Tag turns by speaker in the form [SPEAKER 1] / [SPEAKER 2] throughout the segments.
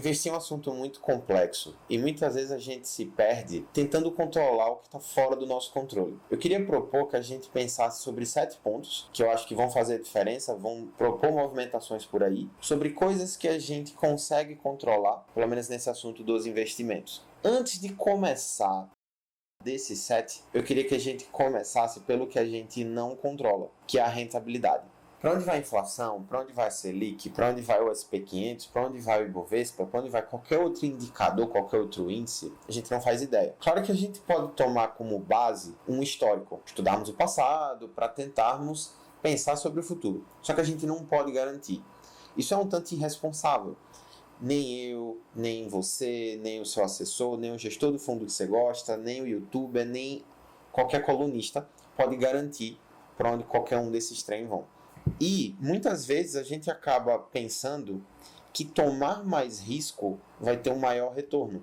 [SPEAKER 1] investir é um assunto muito complexo e muitas vezes a gente se perde tentando controlar o que está fora do nosso controle. Eu queria propor que a gente pensasse sobre 7 pontos que eu acho que vão fazer diferença, vão propor movimentações por aí, sobre coisas que a gente consegue controlar, pelo menos nesse assunto dos investimentos. Antes de começar desses 7, eu queria que a gente começasse pelo que a gente não controla, que é a rentabilidade. Para onde vai a inflação? Para onde vai a Selic? Para onde vai o SP500? Para onde vai o Ibovespa? Para onde vai qualquer outro indicador, qualquer outro índice? A gente não faz ideia. Claro que a gente pode tomar como base um histórico, estudarmos o passado para tentarmos pensar sobre o futuro. Só que a gente não pode garantir. Isso é um tanto irresponsável. Nem eu, nem você, nem o seu assessor, nem o gestor do fundo que você gosta, nem o youtuber, nem qualquer colunista pode garantir para onde qualquer um desses trem vão. E muitas vezes a gente acaba pensando que tomar mais risco vai ter um maior retorno.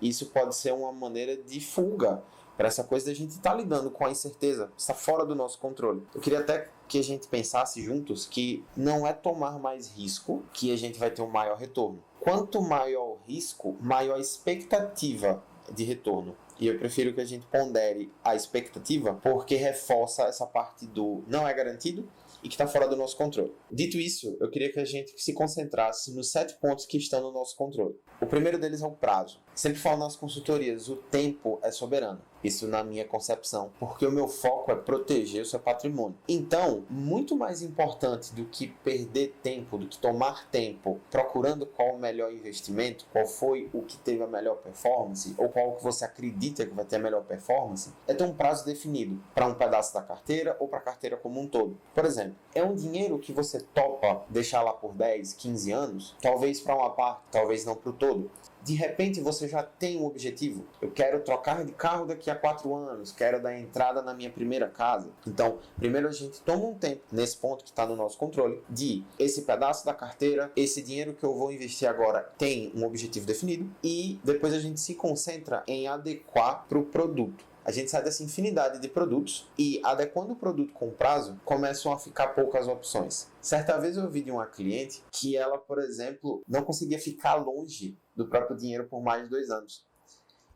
[SPEAKER 1] Isso pode ser uma maneira de fuga para essa coisa da gente estar lidando com a incerteza, está fora do nosso controle. Eu queria até que a gente pensasse juntos que não é tomar mais risco que a gente vai ter um maior retorno. Quanto maior o risco, maior a expectativa de retorno. E eu prefiro que a gente pondere a expectativa porque reforça essa parte do não é garantido e que está fora do nosso controle. Dito isso, eu queria que a gente se concentrasse nos 7 pontos que estão no nosso controle. O primeiro deles é o prazo. Sempre falo nas consultorias, o tempo é soberano. Isso na minha concepção, porque o meu foco é proteger o seu patrimônio. Então, muito mais importante do que perder tempo, do que tomar tempo procurando qual o melhor investimento, qual foi o que teve a melhor performance, ou qual que você acredita que vai ter a melhor performance, é ter um prazo definido para um pedaço da carteira ou para a carteira como um todo. Por exemplo, é um dinheiro que você topa deixar lá por 10, 15 anos, talvez para uma parte, talvez não para o todo. De repente você já tem um objetivo. Eu quero trocar de carro daqui a 4 anos, quero dar entrada na minha primeira casa. Então, primeiro a gente toma um tempo, nesse ponto que está no nosso controle, de esse pedaço da carteira, esse dinheiro que eu vou investir agora tem um objetivo definido, e depois a gente se concentra em adequar para o produto. A gente sai dessa infinidade de produtos e, adequando o produto com prazo, começam a ficar poucas opções. Certa vez eu ouvi de uma cliente que ela, por exemplo, não conseguia ficar longe do próprio dinheiro por mais de 2 anos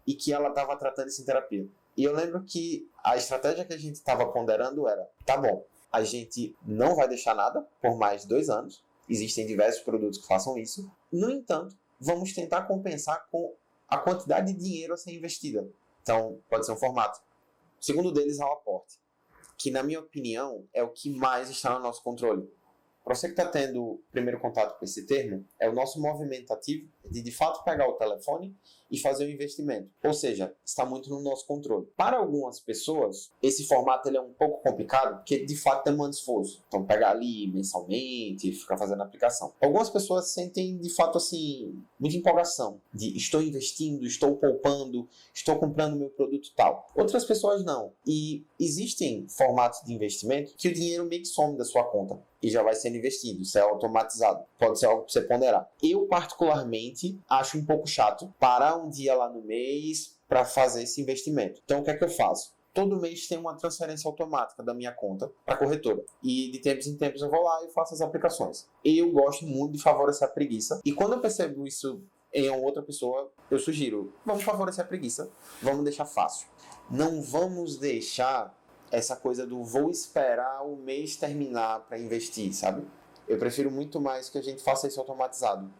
[SPEAKER 1] e que ela estava tratando isso em terapia. E eu lembro que a estratégia que a gente estava ponderando era, tá bom, a gente não vai deixar nada por mais de 2 anos, existem diversos produtos que façam isso, no entanto, vamos tentar compensar com a quantidade de dinheiro a ser investida. Então, pode ser um formato. O segundo deles é o aporte, que, na minha opinião, é o que mais está no nosso controle. Para você que está tendo o primeiro contato com esse termo, é o nosso movimento ativo de fato pegar o telefone e fazer o investimento. Ou seja, está muito no nosso controle. Para algumas pessoas, esse formato ele é um pouco complicado, porque de fato demanda esforço. Então, pegar ali mensalmente, ficar fazendo a aplicação. Algumas pessoas sentem de fato assim, muita empolgação de estou investindo, estou poupando, estou comprando meu produto tal. Outras pessoas não. E existem formatos de investimento que o dinheiro meio que some da sua conta e já vai sendo investido, isso é automatizado. Pode ser algo para você ponderar. Eu, particularmente, acho um pouco chato parar um dia lá no mês para fazer esse investimento. Então, o que é que eu faço? Todo mês tem uma transferência automática da minha conta para a corretora. E de tempos em tempos eu vou lá e faço as aplicações. Eu gosto muito de favorecer a preguiça. E quando eu percebo isso em outra pessoa, eu sugiro, vamos favorecer a preguiça, vamos deixar fácil. Não vamos deixar essa coisa do vou esperar o mês terminar para investir, sabe? Eu prefiro muito mais que a gente faça isso automatizado.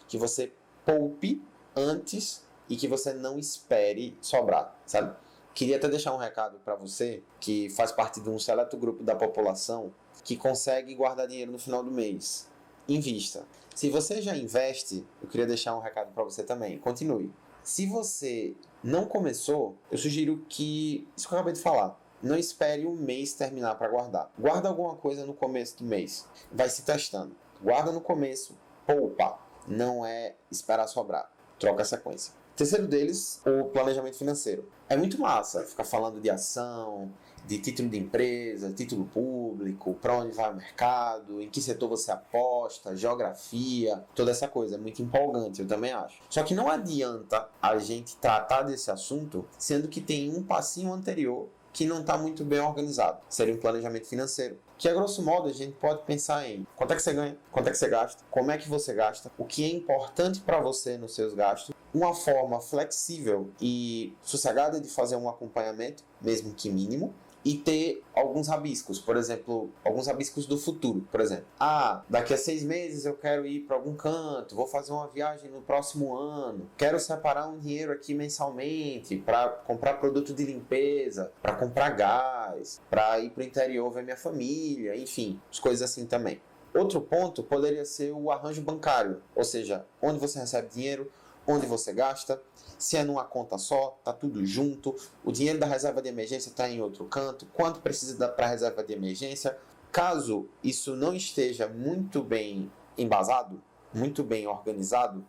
[SPEAKER 1] Que você poupe antes e que você não espere sobrar, sabe? Queria até deixar um recado para você que faz parte de um seleto grupo da população que consegue guardar dinheiro no final do mês. Invista. Se você já investe, eu queria deixar um recado para você também. Continue. Se você não começou, eu sugiro que, isso que eu acabei de falar, não espere um mês terminar para guardar. Guarda alguma coisa no começo do mês. Vai se testando. Guarda no começo. Poupa. Não é esperar sobrar. Troca a sequência. Terceiro deles, o planejamento financeiro. É muito massa ficar falando de ação, de título de empresa, título público, para onde vai o mercado, em que setor você aposta, geografia, toda essa coisa. É muito empolgante, eu também acho. Só que não adianta a gente tratar desse assunto sendo que tem um passinho anterior que não está muito bem organizado. Seria um planejamento financeiro, Que, a grosso modo, a gente pode pensar em quanto é que você ganha, quanto é que você gasta, como é que você gasta, o que é importante para você nos seus gastos, uma forma flexível e sossegada de fazer um acompanhamento, mesmo que mínimo, e ter alguns rabiscos, por exemplo, alguns rabiscos do futuro, por exemplo. Daqui a 6 meses eu quero ir para algum canto, vou fazer uma viagem no próximo ano, quero separar um dinheiro aqui mensalmente para comprar produto de limpeza, para comprar gás, para ir para o interior ver minha família, enfim, as coisas assim também. Outro ponto poderia ser o arranjo bancário, ou seja, onde você recebe dinheiro, onde você gasta, se é numa conta só, tá tudo junto, o dinheiro da reserva de emergência está em outro canto, quanto precisa para a reserva de emergência. Caso isso não esteja muito bem embasado, muito bem organizado,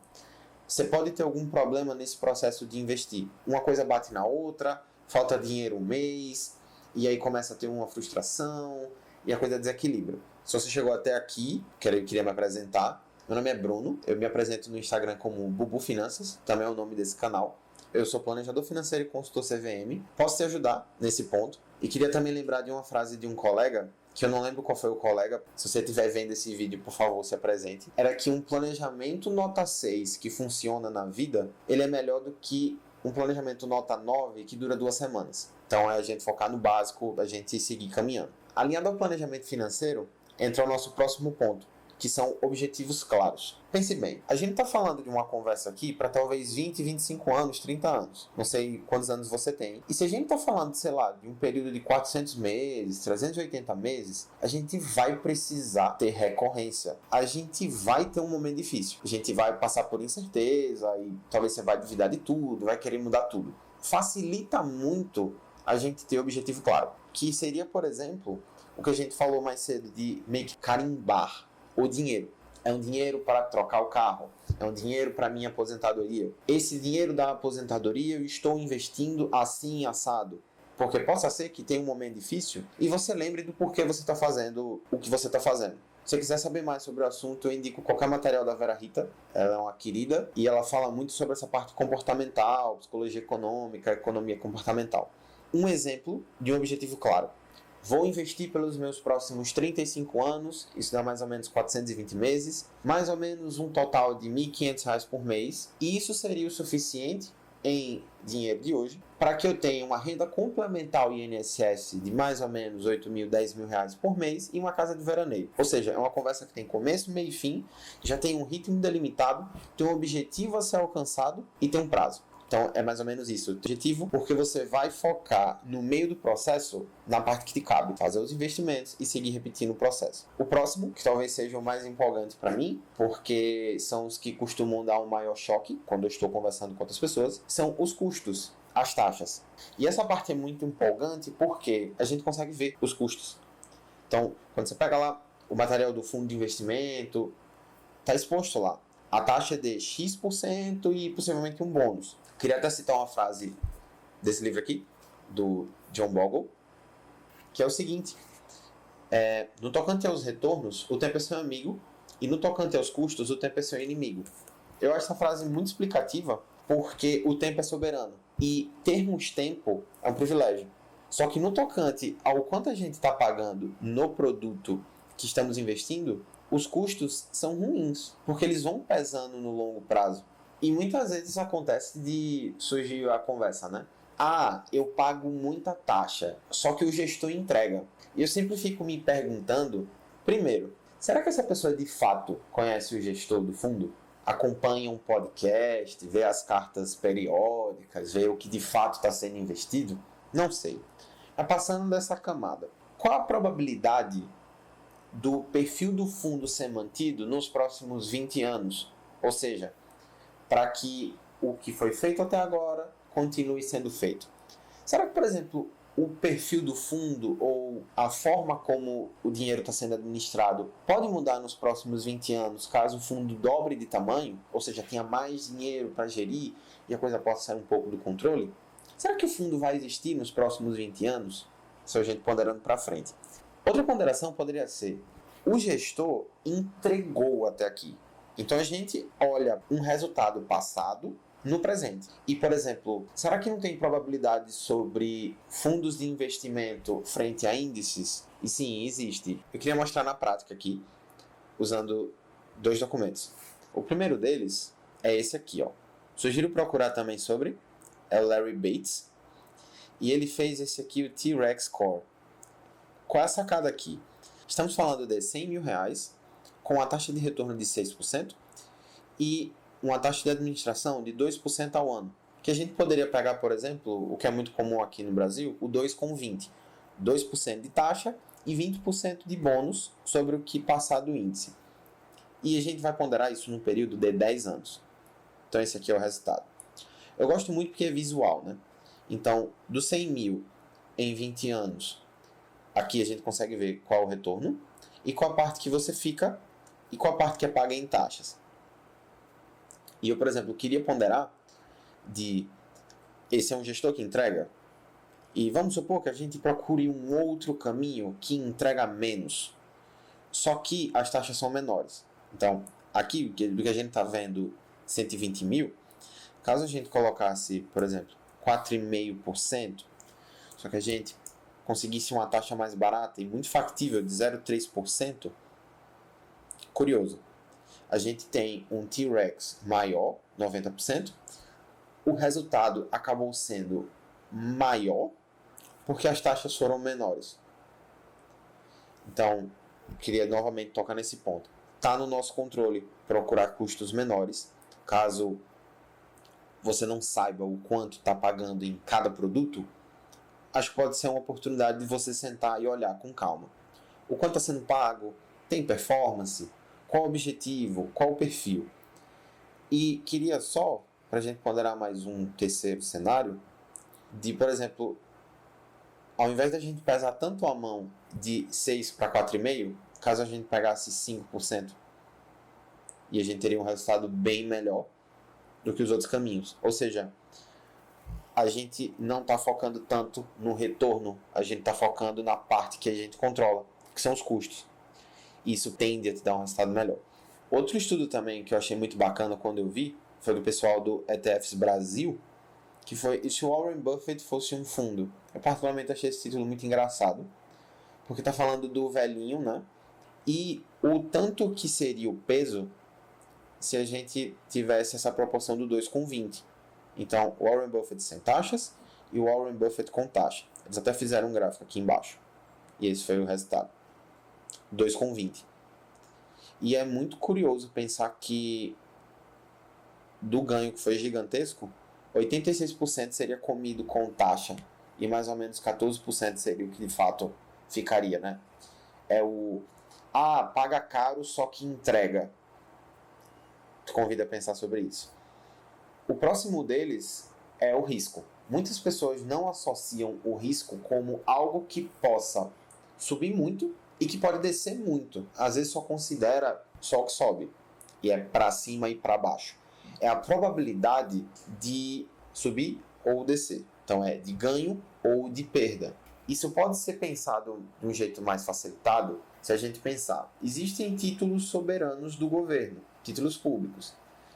[SPEAKER 1] você pode ter algum problema nesse processo de investir. Uma coisa bate na outra, falta dinheiro um mês, e aí começa a ter uma frustração, e a coisa desequilibra. Se você chegou até aqui, queria me apresentar. Meu nome é Bruno, eu me apresento no Instagram como Bubu Finanças, também é o nome desse canal. Eu sou planejador financeiro e consultor CVM, posso te ajudar nesse ponto. E queria também lembrar de uma frase de um colega, que eu não lembro qual foi o colega, se você estiver vendo esse vídeo, por favor, se apresente. Era que um planejamento nota 6 que funciona na vida, ele é melhor do que um planejamento nota 9 que dura 2 semanas. Então é a gente focar no básico, a gente seguir caminhando. Alinhado ao planejamento financeiro, entra o nosso próximo ponto, que são objetivos claros. Pense bem, a gente está falando de uma conversa aqui para talvez 20, 25 anos, 30 anos. Não sei quantos anos você tem. E se a gente está falando, sei lá, de um período de 400 meses, 380 meses, a gente vai precisar ter recorrência. A gente vai ter um momento difícil. A gente vai passar por incerteza e talvez você vai duvidar de tudo, vai querer mudar tudo. Facilita muito a gente ter objetivo claro. Que seria, por exemplo, o que a gente falou mais cedo de meio que carimbar o dinheiro. É um dinheiro para trocar o carro, é um dinheiro para minha aposentadoria. Esse dinheiro da aposentadoria eu estou investindo assim assado. Porque possa ser que tenha um momento difícil e você lembre do porquê você está fazendo o que você está fazendo. Se você quiser saber mais sobre o assunto, eu indico qualquer material da Vera Rita. Ela é uma querida e ela fala muito sobre essa parte comportamental, psicologia econômica, economia comportamental. Um exemplo de um objetivo claro. Vou investir pelos meus próximos 35 anos, isso dá mais ou menos 420 meses, mais ou menos um total de R$ 1.500 por mês, e isso seria o suficiente em dinheiro de hoje para que eu tenha uma renda complementar ao INSS de mais ou menos 8 mil, 10 mil reais por mês e uma casa de veraneio. Ou seja, é uma conversa que tem começo, meio e fim, já tem um ritmo delimitado, tem um objetivo a ser alcançado e tem um prazo. Então, é mais ou menos isso. O objetivo, porque você vai focar no meio do processo, na parte que te cabe, fazer os investimentos e seguir repetindo o processo. O próximo, que talvez seja o mais empolgante para mim, porque são os que costumam dar um maior choque quando eu estou conversando com outras pessoas, são os custos, as taxas. E essa parte é muito empolgante porque a gente consegue ver os custos. Então, quando você pega lá o material do fundo de investimento, está exposto lá. A taxa é de X% e possivelmente um bônus. Queria até citar uma frase desse livro aqui, do John Bogle, que é o seguinte: no tocante aos retornos, o tempo é seu amigo, e no tocante aos custos, o tempo é seu inimigo. Eu acho essa frase muito explicativa, porque o tempo é soberano, e termos tempo é um privilégio. Só que no tocante ao quanto a gente está pagando no produto que estamos investindo, os custos são ruins, porque eles vão pesando no longo prazo. E muitas vezes acontece de surgir a conversa, né? Eu pago muita taxa, só que o gestor entrega. E eu sempre fico me perguntando, primeiro, será que essa pessoa de fato conhece o gestor do fundo? Acompanha um podcast, vê as cartas periódicas, vê o que de fato está sendo investido? Não sei. Mas passando dessa camada, qual a probabilidade do perfil do fundo ser mantido nos próximos 20 anos? Ou seja, para que o que foi feito até agora continue sendo feito. Será que, por exemplo, o perfil do fundo ou a forma como o dinheiro está sendo administrado pode mudar nos próximos 20 anos caso o fundo dobre de tamanho, ou seja, tenha mais dinheiro para gerir e a coisa possa sair um pouco do controle? Será que o fundo vai existir nos próximos 20 anos? Isso a gente ponderando para frente. Outra ponderação poderia ser: o gestor entregou até aqui. Então a gente olha um resultado passado no presente. E, por exemplo, será que não tem probabilidade sobre fundos de investimento frente a índices? E sim, existe. Eu queria mostrar na prática aqui, usando 2 documentos. O primeiro deles é esse aqui, ó. Sugiro procurar também sobre, é o Larry Bates, e ele fez esse aqui, o T-Rex Core. Qual é a sacada aqui? Estamos falando de R$100.000 com a taxa de retorno de 6% e uma taxa de administração de 2% ao ano. Que a gente poderia pegar, por exemplo, o que é muito comum aqui no Brasil, o 2,20. 2% de taxa e 20% de bônus sobre o que passar do índice. E a gente vai ponderar isso num período de 10 anos. Então esse aqui é o resultado. Eu gosto muito porque é visual, né? Então, dos 100 mil em 20 anos, aqui a gente consegue ver qual é o retorno e qual a parte que você fica e qual a parte que é paga em taxas. E eu, por exemplo, queria ponderar de esse é um gestor que entrega e vamos supor que a gente procure um outro caminho que entrega menos, só que as taxas são menores. Então, aqui do que a gente está vendo 120 mil, caso a gente colocasse, por exemplo, 4,5%, só que a gente conseguisse uma taxa mais barata e muito factível de 0,3%, curioso, a gente tem um T-Rex maior, 90%, o resultado acabou sendo maior porque as taxas foram menores. Então, queria novamente tocar nesse ponto. Está no nosso controle procurar custos menores, caso você não saiba o quanto está pagando em cada produto, acho que pode ser uma oportunidade de você sentar e olhar com calma. O quanto está sendo pago, tem performance, qual o objetivo, qual o perfil. E queria só, para a gente ponderar mais um terceiro cenário, de, por exemplo, ao invés da gente pesar tanto a mão de 6 para 4,5%, caso a gente pegasse 5%, e a gente teria um resultado bem melhor do que os outros caminhos. Ou seja, a gente não está focando tanto no retorno, a gente está focando na parte que a gente controla, que são os custos. Isso tende a te dar um resultado melhor. Outro estudo também que eu achei muito bacana quando eu vi, foi do pessoal do ETFs Brasil, que foi e se o Warren Buffett fosse um fundo. Eu particularmente achei esse título muito engraçado, porque está falando do velhinho, né? E o tanto que seria o peso se a gente tivesse essa proporção do 2,20. Então, o Warren Buffett sem taxas e o Warren Buffett com taxa. Eles até fizeram um gráfico aqui embaixo. E esse foi o resultado. 2,20. E é muito curioso pensar que do ganho que foi gigantesco, 86% seria comido com taxa e mais ou menos 14% seria o que de fato ficaria, né? É o paga caro só que entrega. Te convido a pensar sobre isso. O próximo deles é o risco. Muitas pessoas não associam o risco como algo que possa subir muito e que pode descer muito. Às vezes só considera só o que sobe. E é para cima e para baixo. É a probabilidade de subir ou descer. Então é de ganho ou de perda. Isso pode ser pensado de um jeito mais facilitado se a gente pensar. Existem títulos soberanos do governo, títulos públicos,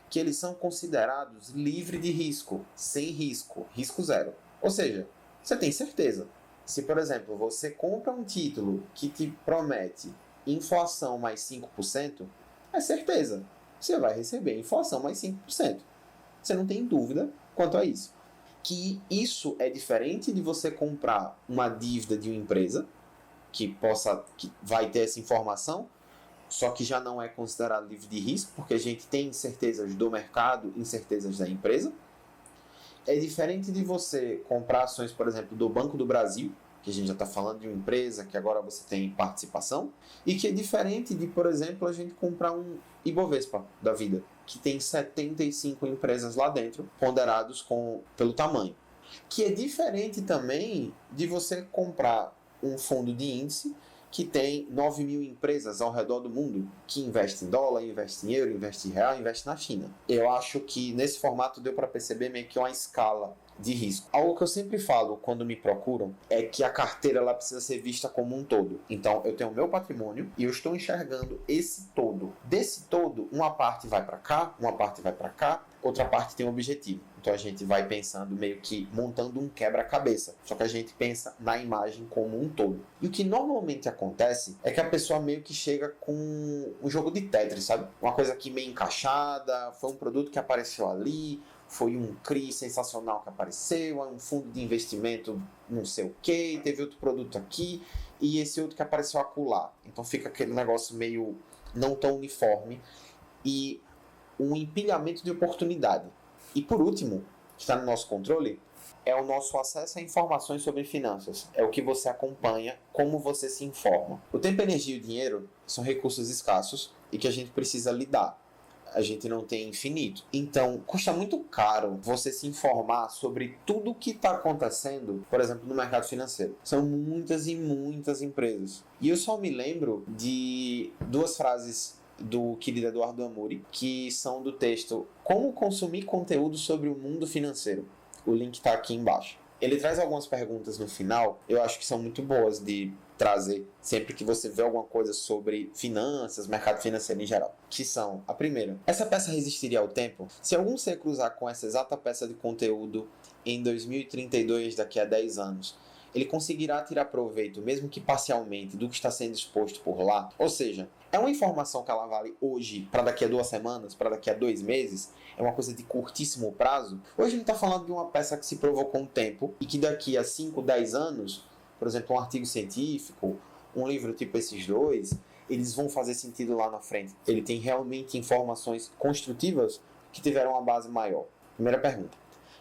[SPEAKER 1] que eles são considerados livres de risco, sem risco, risco zero. Ou seja, você tem certeza. Se, por exemplo, você compra um título que te promete inflação mais 5%, é certeza. Você vai receber inflação mais 5%. Você não tem dúvida quanto a isso. Que isso é diferente de você comprar uma dívida de uma empresa que vai ter essa informação, só que já não é considerado livre de risco, porque a gente tem incertezas do mercado, incertezas da empresa. É diferente de você comprar ações, por exemplo, do Banco do Brasil, que a gente já está falando de uma empresa que agora você tem participação, e que é diferente de, por exemplo, a gente comprar um Ibovespa da vida, que tem 75 empresas lá dentro, ponderados pelo tamanho. Que é diferente também de você comprar um fundo de índice que tem 9 mil empresas ao redor do mundo que investem em dólar, investem em euro, investem em real, investem na China. Eu acho que nesse formato deu para perceber meio que uma escala de risco. Algo que eu sempre falo quando me procuram é que a carteira ela precisa ser vista como um todo. Então, eu tenho o meu patrimônio e eu estou enxergando esse todo. Desse todo, uma parte vai para cá, uma parte vai para cá, outra parte tem um objetivo. Então, a gente vai pensando meio que montando um quebra-cabeça. Só que a gente pensa na imagem como um todo. E o que normalmente acontece é que a pessoa meio que chega com um jogo de Tetris, sabe? Uma coisa aqui meio encaixada, foi um produto que apareceu ali, foi um CRI sensacional que apareceu, um fundo de investimento não sei o que, teve outro produto aqui e esse outro que apareceu acolá. Então fica aquele negócio meio não tão uniforme e um empilhamento de oportunidade. E por último, que está no nosso controle, é o nosso acesso a informações sobre finanças. É o que você acompanha, como você se informa. O tempo, a energia e o dinheiro são recursos escassos e que a gente precisa lidar. A gente não tem infinito. Então, custa muito caro você se informar sobre tudo o que está acontecendo, por exemplo, no mercado financeiro. São muitas e muitas empresas. E eu só me lembro de duas frases do querido Eduardo Amuri, que são do texto Como Consumir Conteúdo sobre o Mundo Financeiro. O link está aqui embaixo. Ele traz algumas perguntas no final, eu acho que são muito boas de trazer sempre que você vê alguma coisa sobre finanças, mercado financeiro em geral. Que são, a primeira, essa peça resistiria ao tempo? Se algum ser cruzar com essa exata peça de conteúdo em 2032, daqui a 10 anos, ele conseguirá tirar proveito, mesmo que parcialmente, do que está sendo exposto por lá? Ou seja, é uma informação que ela vale hoje para daqui a 2 semanas, para daqui a 2 meses? É uma coisa de curtíssimo prazo? Hoje a gente está falando de uma peça que se provou com o tempo e que daqui a 5, 10 anos, por exemplo, um artigo científico, um livro tipo esses dois, eles vão fazer sentido lá na frente. Ele tem realmente informações construtivas que tiveram uma base maior. Primeira pergunta.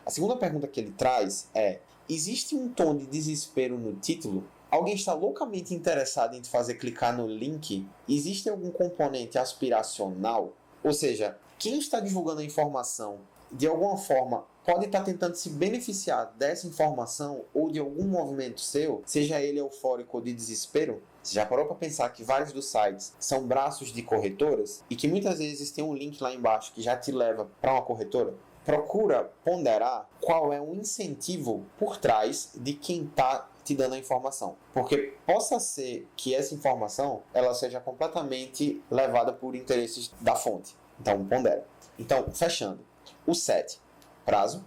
[SPEAKER 1] A segunda pergunta que ele traz é: existe um tom de desespero no título? Alguém está loucamente interessado em te fazer clicar no link? Existe algum componente aspiracional? Ou seja, quem está divulgando a informação, de alguma forma, pode estar tentando se beneficiar dessa informação ou de algum movimento seu, seja ele eufórico ou de desespero? Você já parou para pensar que vários dos sites são braços de corretoras e que muitas vezes tem um link lá embaixo que já te leva para uma corretora? Procura ponderar qual é o incentivo por trás de quem está te dando a informação. Porque possa ser que essa informação ela seja completamente levada por interesses da fonte. Então, pondera. Então, fechando. O 7. Prazo,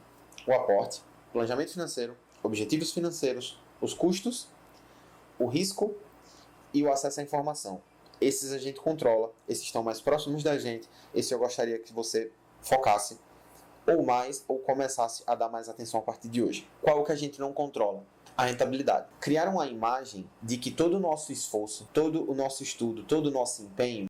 [SPEAKER 1] o aporte, planejamento financeiro, objetivos financeiros, os custos, o risco e o acesso à informação. Esses a gente controla, esses estão mais próximos da gente. Esse eu gostaria que você focasse ou mais, ou começasse a dar mais atenção a partir de hoje. Qual é o que a gente não controla? A rentabilidade. Criar uma imagem de que todo o nosso esforço, todo o nosso estudo, todo o nosso empenho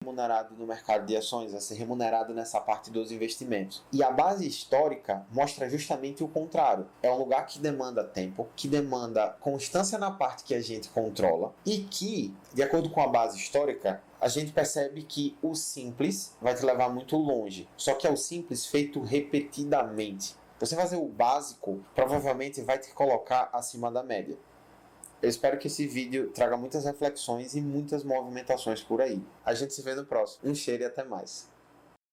[SPEAKER 1] remunerado no mercado de ações, vai ser remunerado nessa parte dos investimentos. E a base histórica mostra justamente o contrário. É um lugar que demanda tempo, que demanda constância na parte que a gente controla e que, de acordo com a base histórica, a gente percebe que o simples vai te levar muito longe. Só que é o simples feito repetidamente. Você fazer o básico provavelmente vai te colocar acima da média. Eu espero que esse vídeo traga muitas reflexões e muitas movimentações por aí. A gente se vê no próximo. Um cheiro e até mais.